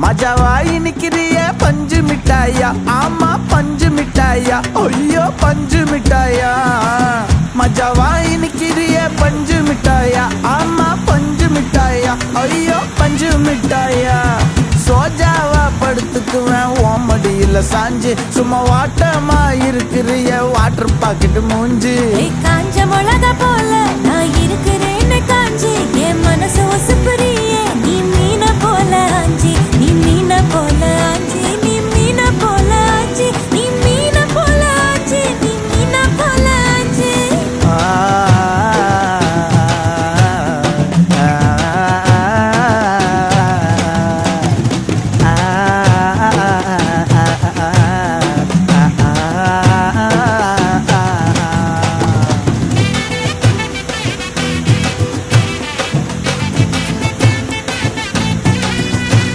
மஜாவாய் நிக்கிறிய பஞ்சு மிட்டாயா, ஆமா பஞ்சு மிட்டாயா, ஐயோ பஞ்சு மிட்டாயா. மஜாவாய் நிக்கிறிய பஞ்சு மிட்டாயா, ஆமா பஞ்சு மிட்டாயா, ஐயோ பஞ்சு மிட்டாயா. சோஜாவா படுத்துக்குவேன் ஓமடியில சாஞ்சு, சும்மா வாட்டமா இருக்கிறிய வாட்டர் பாக்கெட் மூஞ்சி. காஞ்ச மிளகா போல நான் இருக்கிறேன்னு காஞ்சி, என் மனசு ஒசுப்புறிய